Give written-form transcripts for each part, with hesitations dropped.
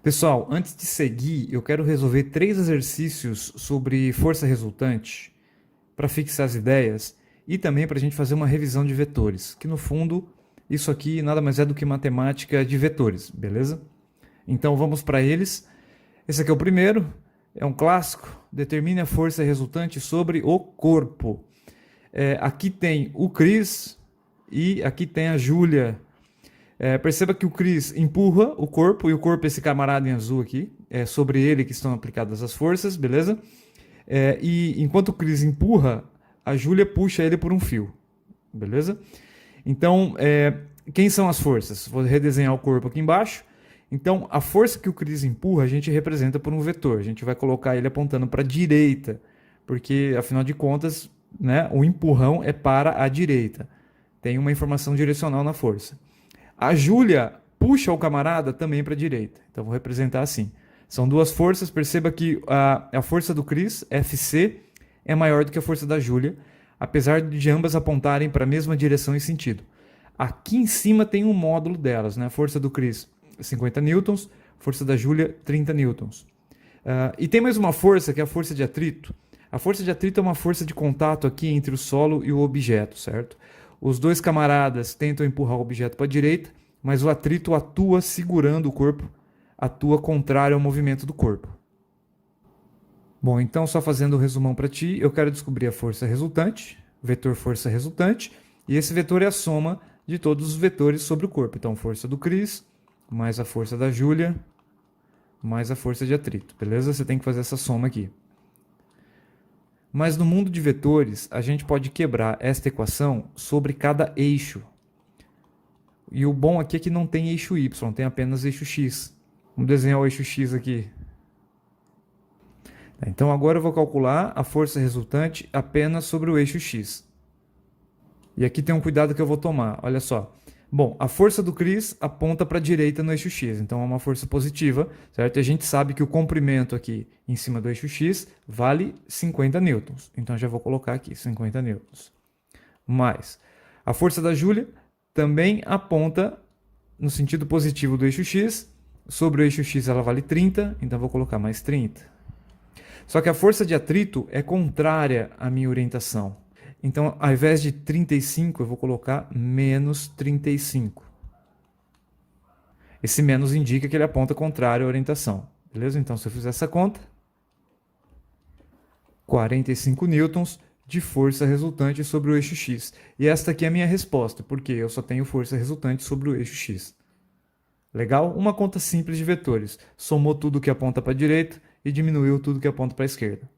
Pessoal, antes de seguir, eu quero resolver 3 exercícios sobre força resultante para fixar as ideias e também para a gente fazer uma revisão de vetores, que no fundo isso aqui nada mais é do que matemática de vetores, beleza? Então vamos para eles. Esse aqui é o primeiro, é um clássico. Determine a força resultante sobre o corpo. Aqui tem o Chris e aqui tem a Júlia. Perceba que o Chris empurra o corpo, e o corpo é esse camarada em azul aqui. É sobre ele que estão aplicadas as forças, beleza? E enquanto o Chris empurra, a Júlia puxa ele por um fio, beleza? Então, quem são as forças? Vou redesenhar o corpo aqui embaixo. Então, a força que o Chris empurra, a gente representa por um vetor. A gente vai colocar ele apontando para a direita, porque, afinal de contas, né, o empurrão é para a direita. Tem uma informação direcional na força. A Júlia puxa o camarada também para a direita. Então, vou representar assim. São duas forças. Perceba que a força do Chris, FC, é maior do que a força da Júlia, apesar de ambas apontarem para a mesma direção e sentido. Aqui em cima tem um módulo delas, né? A força do Chris, 50 newtons, força da Júlia, 30 newtons. E tem mais uma força, que é a força de atrito. A força de atrito é uma força de contato aqui entre o solo e o objeto, certo? Os dois camaradas tentam empurrar o objeto para a direita, mas o atrito atua segurando o corpo, atua contrário ao movimento do corpo. Bom, então só fazendo o resumão para ti, eu quero descobrir a força resultante, vetor força resultante, e esse vetor é a soma de todos os vetores sobre o corpo. Então, força do Chris, mais a força da Júlia, mais a força de atrito, beleza? Você tem que fazer essa soma aqui. Mas no mundo de vetores, a gente pode quebrar esta equação sobre cada eixo. E o bom aqui é que não tem eixo Y, tem apenas eixo X. Vamos desenhar o eixo X aqui. Então agora eu vou calcular a força resultante apenas sobre o eixo X. E aqui tem um cuidado que eu vou tomar, olha só. Bom, a força do Chris aponta para a direita no eixo X, então é uma força positiva, certo? E a gente sabe que o comprimento aqui em cima do eixo X vale 50 newtons. Então já vou colocar aqui 50 newtons. Mais a força da Júlia também aponta no sentido positivo do eixo X. Sobre o eixo X ela vale 30, então vou colocar mais 30. Só que a força de atrito é contrária à minha orientação. Então, ao invés de 35, eu vou colocar menos 35. Esse menos indica que ele aponta contrário à orientação. Beleza? Então, se eu fizer essa conta, 45 newtons de força resultante sobre o eixo X. E esta aqui é a minha resposta, porque eu só tenho força resultante sobre o eixo X. Legal? Uma conta simples de vetores. Somou tudo que aponta para a direita e diminuiu tudo que aponta para a esquerda.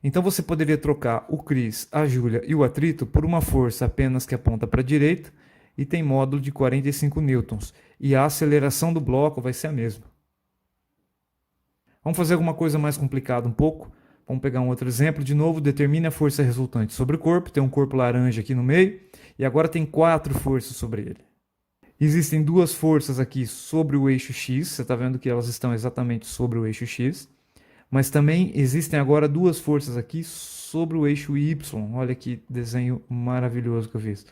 Então você poderia trocar o Chris, a Júlia e o atrito por uma força apenas que aponta para a direita e tem módulo de 45 newtons. E a aceleração do bloco vai ser a mesma. Vamos fazer alguma coisa mais complicada um pouco. Vamos pegar um outro exemplo. De novo, determine a força resultante sobre o corpo. Tem um corpo laranja aqui no meio. E agora tem 4 forças sobre ele. Existem 2 forças aqui sobre o eixo X. Você está vendo que elas estão exatamente sobre o eixo X. Mas também existem agora 2 forças aqui sobre o eixo Y. Olha que desenho maravilhoso que eu fiz.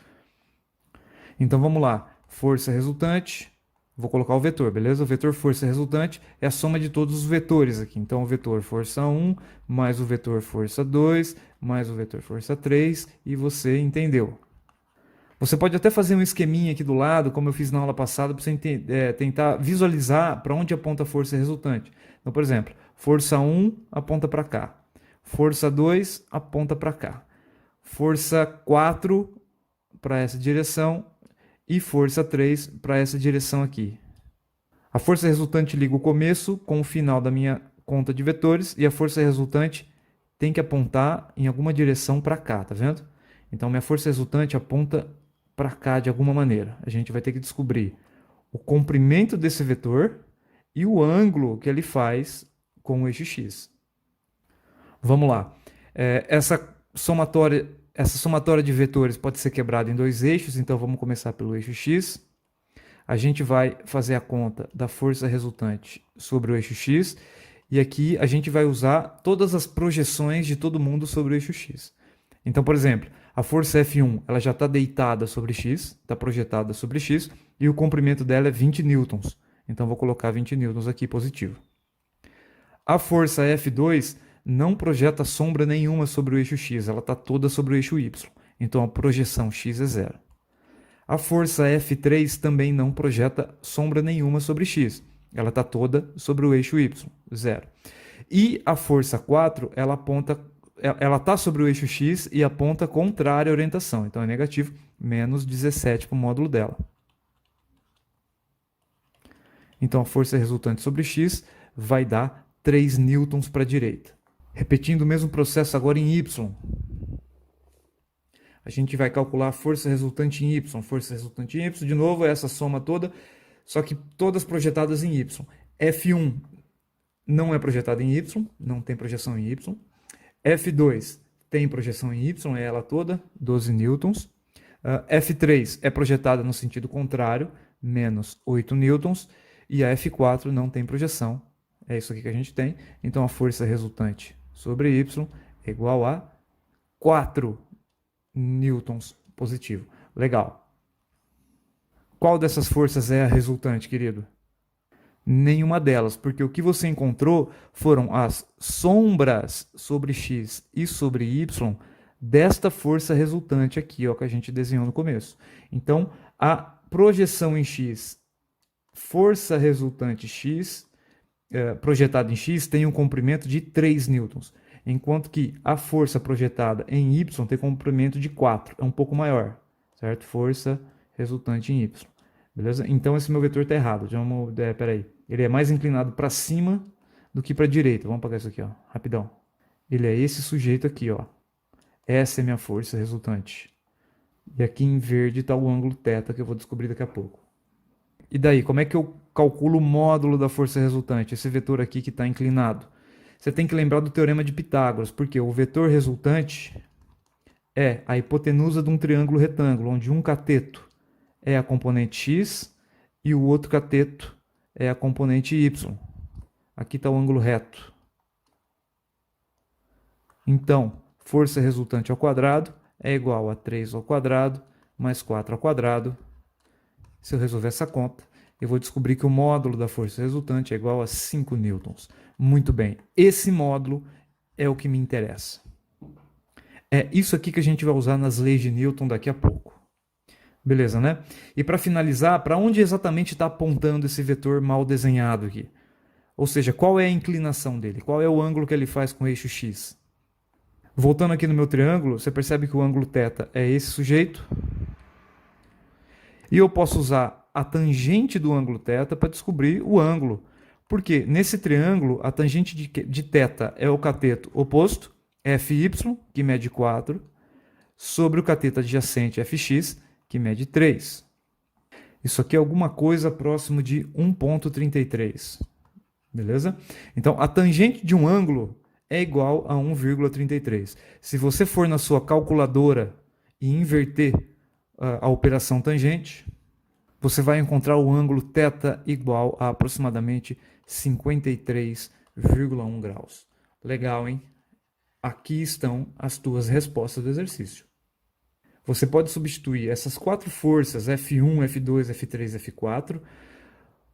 Então vamos lá. Força resultante. Vou colocar o vetor, beleza? O vetor força resultante é a soma de todos os vetores aqui. Então o vetor força 1, mais o vetor força 2, mais o vetor força 3, e você entendeu. Você pode até fazer um esqueminha aqui do lado, como eu fiz na aula passada, para você tentar visualizar para onde aponta a força resultante. Então, por exemplo, força 1 aponta para cá, força 2 aponta para cá, força 4 para essa direção e força 3 para essa direção aqui. A força resultante liga o começo com o final da minha conta de vetores e a força resultante tem que apontar em alguma direção para cá, tá vendo? Então, minha força resultante aponta para cá de alguma maneira. A gente vai ter que descobrir o comprimento desse vetor e o ângulo que ele faz com o eixo X. Vamos lá. Essa somatória de vetores pode ser quebrada em 2 eixos, então vamos começar pelo eixo X. A gente vai fazer a conta da força resultante sobre o eixo X, e aqui a gente vai usar todas as projeções de todo mundo sobre o eixo X. Então, por exemplo, a força F1 ela já está deitada sobre X, está projetada sobre X, e o comprimento dela é 20 newtons. Então vou colocar 20 newtons aqui positivo. A força F2 não projeta sombra nenhuma sobre o eixo X, ela está toda sobre o eixo Y. Então a projeção X é zero. A força F3 também não projeta sombra nenhuma sobre X, ela está toda sobre o eixo Y, zero. E a força 4, ela está sobre o eixo X e aponta contrária à orientação, então é negativo, menos 17 para o módulo dela. Então a força resultante sobre X vai dar 3 newtons para a direita. Repetindo o mesmo processo agora em Y. A gente vai calcular a força resultante em Y. Força resultante em Y, de novo, é essa soma toda, só que todas projetadas em Y. F1 não é projetada em Y, não tem projeção em Y. F2 tem projeção em Y, é ela toda, 12 newtons. F3 é projetada no sentido contrário, menos 8 newtons. E a F4 não tem projeção, é isso aqui que a gente tem. Então a força resultante sobre Y é igual a 4 newtons positivo. Legal. Qual dessas forças é a resultante, querido? Nenhuma delas, porque o que você encontrou foram as sombras sobre X e sobre Y desta força resultante aqui, ó, que a gente desenhou no começo. Então, a projeção em X, força resultante X, projetada em X, tem um comprimento de 3 newtons, enquanto que a força projetada em Y tem comprimento de 4, é um pouco maior, certo? Força resultante em Y. Beleza? Então esse meu vetor está errado. Peraí. Ele é mais inclinado para cima do que para a direita. Vamos apagar isso aqui, ó, rapidão. Ele é esse sujeito aqui, ó. Essa é a minha força resultante. E aqui em verde está o ângulo θ, que eu vou descobrir daqui a pouco. E daí, como é que eu calculo o módulo da força resultante? Esse vetor aqui que está inclinado. Você tem que lembrar do teorema de Pitágoras, porque o vetor resultante é a hipotenusa de um triângulo retângulo, onde um cateto é a componente x e o outro cateto é a componente y. Aqui está o ângulo reto. Então, força resultante ao quadrado é igual a 3 ao quadrado mais 4 ao quadrado. Se eu resolver essa conta, eu vou descobrir que o módulo da força resultante é igual a 5 newtons. Muito bem, esse módulo é o que me interessa. É isso aqui que a gente vai usar nas leis de Newton daqui a pouco. Beleza, né? E para finalizar, para onde exatamente está apontando esse vetor mal desenhado aqui? Ou seja, qual é a inclinação dele? Qual é o ângulo que ele faz com o eixo x? Voltando aqui no meu triângulo, você percebe que o ângulo θ é esse sujeito. E eu posso usar a tangente do ângulo θ para descobrir o ângulo. Porque nesse triângulo, a tangente de θ é o cateto oposto, FY, que mede 4, sobre o cateto adjacente FX, que mede 3. Isso aqui é alguma coisa próximo de 1,33. Beleza? Então, a tangente de um ângulo é igual a 1,33. Se você for na sua calculadora e inverter a operação tangente, você vai encontrar o ângulo θ igual a aproximadamente 53,1 graus. Legal, hein? Aqui estão as tuas respostas do exercício. Você pode substituir essas quatro forças, F1, F2, F3, F4,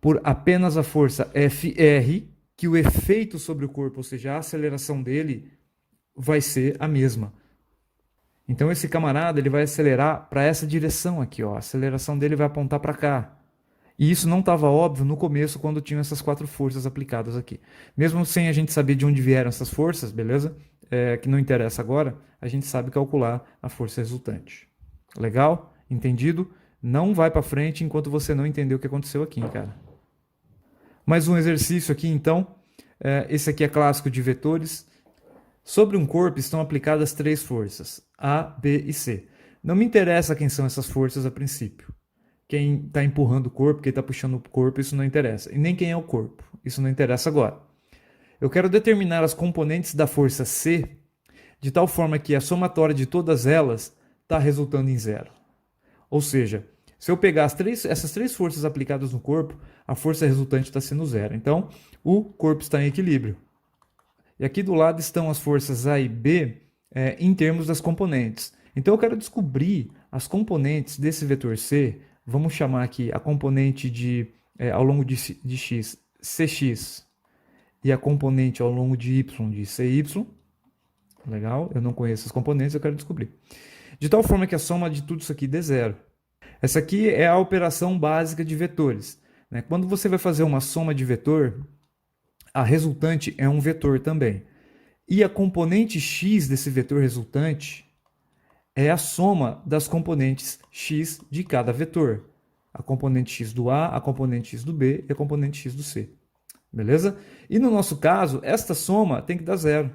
por apenas a força Fr, que o efeito sobre o corpo, ou seja, a aceleração dele, vai ser a mesma. Então esse camarada ele vai acelerar para essa direção aqui, ó. A aceleração dele vai apontar para cá. E isso não estava óbvio no começo, quando tinham essas quatro forças aplicadas aqui. Mesmo sem a gente saber de onde vieram essas forças, beleza? Que não interessa agora, a gente sabe calcular a força resultante. Legal? Entendido? Não vai para frente enquanto você não entender o que aconteceu aqui, cara. Mais um exercício aqui, então. Esse aqui é clássico de vetores. Sobre um corpo estão aplicadas três forças, A, B e C. Não me interessa quem são essas forças a princípio. Quem está empurrando o corpo, quem está puxando o corpo, isso não interessa. E nem quem é o corpo, isso não interessa agora. Eu quero determinar as componentes da força C de tal forma que a somatória de todas elas está resultando em zero. Ou seja, se eu pegar essas três forças aplicadas no corpo, a força resultante está sendo zero. Então, o corpo está em equilíbrio. E aqui do lado estão as forças A e B em termos das componentes. Então eu quero descobrir as componentes desse vetor C. Vamos chamar aqui a componente de ao longo de x, cx, e a componente ao longo de y de cy. Legal? Eu não conheço as componentes, eu quero descobrir. De tal forma que a soma de tudo isso aqui dê zero. Essa aqui é a operação básica de vetores, né? Quando você vai fazer uma soma de vetor, a resultante é um vetor também. E a componente x desse vetor resultante é a soma das componentes x de cada vetor. A componente x do A, a componente x do B e a componente x do C. Beleza? E no nosso caso, esta soma tem que dar zero.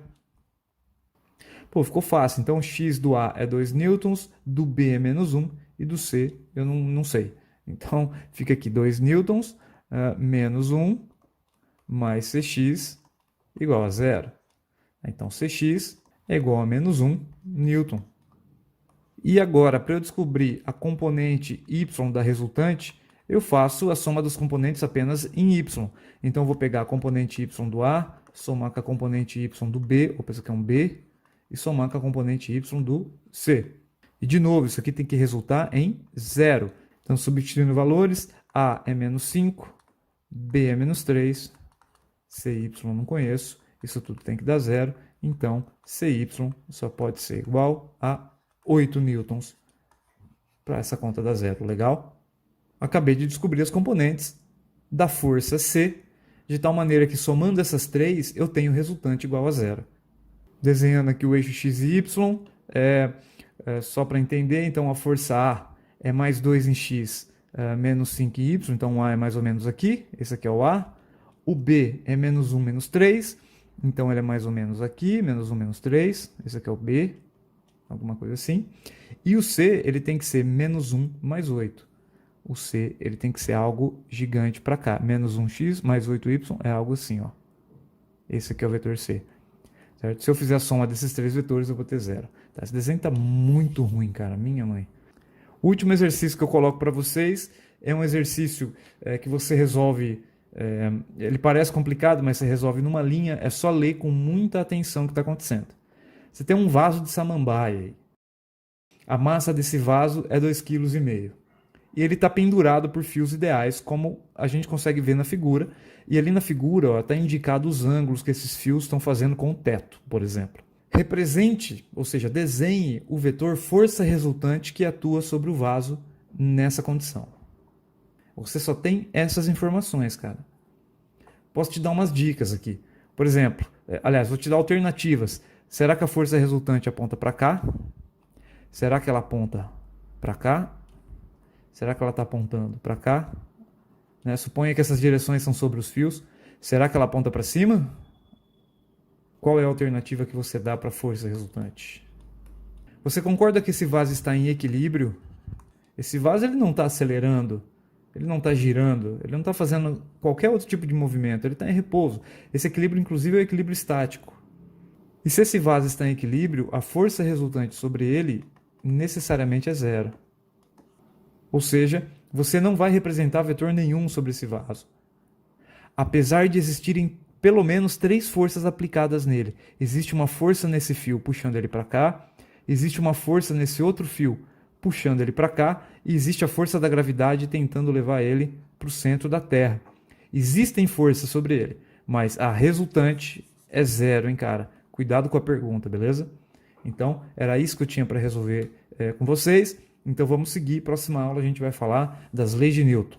Pô, ficou fácil. Então, x do A é 2 newtons, do B é menos 1 e do C eu não sei. Então, fica aqui 2 newtons menos 1 mais Cx igual a zero. Então, Cx é igual a menos 1 newton. E agora, para eu descobrir a componente y da resultante, eu faço a soma dos componentes apenas em y. Então, eu vou pegar a componente y do A, somar com a componente y do B, opa, isso aqui é um B, e somar com a componente y do C. E, de novo, isso aqui tem que resultar em zero. Então, substituindo valores, A é menos 5, B é menos 3, CY não conheço, isso tudo tem que dar zero. Então, CY só pode ser igual a 8 newtons para essa conta dar zero. Legal? Acabei de descobrir as componentes da força C, de tal maneira que somando essas três, eu tenho o resultante igual a zero. Desenhando aqui o eixo x e y, só para entender, então a força A é mais 2 em x menos 5 em y, então o A é mais ou menos aqui, esse aqui é o A. O B é menos 1 menos 3, então ele é mais ou menos aqui, menos 1 menos 3, esse aqui é o B, alguma coisa assim. E o C ele tem que ser menos 1 mais 8. O C ele tem que ser algo gigante para cá, menos 1x mais 8y é algo assim, ó. Esse aqui é o vetor C. Certo? Se eu fizer a soma desses três vetores, eu vou ter zero. Tá? Esse desenho está muito ruim, cara. Minha mãe. O último exercício que eu coloco para vocês é um exercício que você resolve. Ele parece complicado, mas você resolve numa linha. É só ler com muita atenção o que está acontecendo. Você tem um vaso de samambaia aí. A massa desse vaso é 2,5 kg. E ele está pendurado por fios ideais, como a gente consegue ver na figura. E ali na figura está indicado os ângulos que esses fios estão fazendo com o teto, por exemplo. Represente, ou seja, desenhe o vetor força resultante que atua sobre o vaso nessa condição. Você só tem essas informações, cara. Posso te dar umas dicas aqui. Por exemplo, aliás, vou te dar alternativas. Será que a força resultante aponta para cá? Será que ela aponta para cá? Será que ela está apontando para cá? Né? Suponha que essas direções são sobre os fios. Será que ela aponta para cima? Qual é a alternativa que você dá para a força resultante? Você concorda que esse vaso está em equilíbrio? Esse vaso ele não está acelerando, ele não está girando, ele não está fazendo qualquer outro tipo de movimento, ele está em repouso. Esse equilíbrio, inclusive, é o equilíbrio estático. E se esse vaso está em equilíbrio, a força resultante sobre ele necessariamente é zero. Ou seja, você não vai representar vetor nenhum sobre esse vaso. Apesar de existirem pelo menos 3 forças aplicadas nele. Existe uma força nesse fio puxando ele para cá, existe uma força nesse outro fio puxando ele para cá, e existe a força da gravidade tentando levar ele para o centro da Terra. Existem forças sobre ele, mas a resultante é zero, hein, cara? Cuidado com a pergunta, beleza? Então, era isso que eu tinha para resolver com vocês. Então vamos seguir. Próxima aula a gente vai falar das leis de Newton.